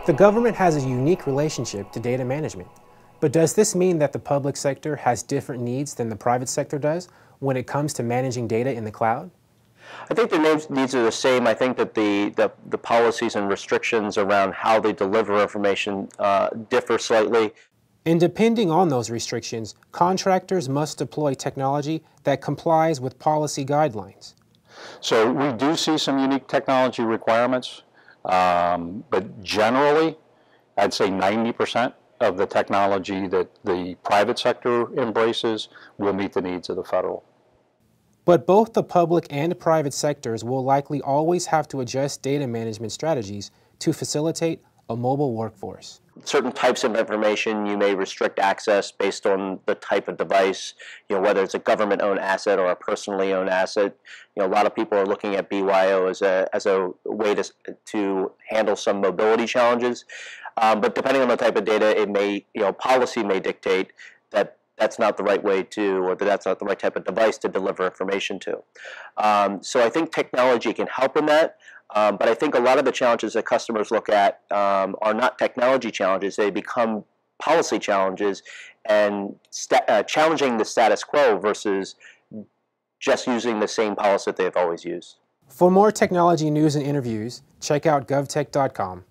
The government has a unique relationship to data management. But does this mean that the public sector has different needs than the private sector does when it comes to managing data in the cloud? I think the needs are the same. I think that the policies and restrictions around how they deliver information differ slightly. And depending on those restrictions, contractors must deploy technology that complies with policy guidelines. So we do see some unique technology requirements, but generally, I'd say 90% of the technology that the private sector embraces will meet the needs of the federal. But both the public and private sectors will likely always have to adjust data management strategies to facilitate a mobile workforce. Certain types of information you may restrict access based on the type of device, whether it's a government-owned asset or a personally owned asset. A lot of people are looking at BYO as a way to handle some mobility challenges. But depending on the type of data, it may, policy may dictate that that's not the right way to, or that that's not the right type of device to deliver information to. So I think technology can help in that. But I think a lot of the challenges that customers look at are not technology challenges. They become policy challenges and challenging the status quo versus just using the same policy that they've always used. For more technology news and interviews, check out govtech.com.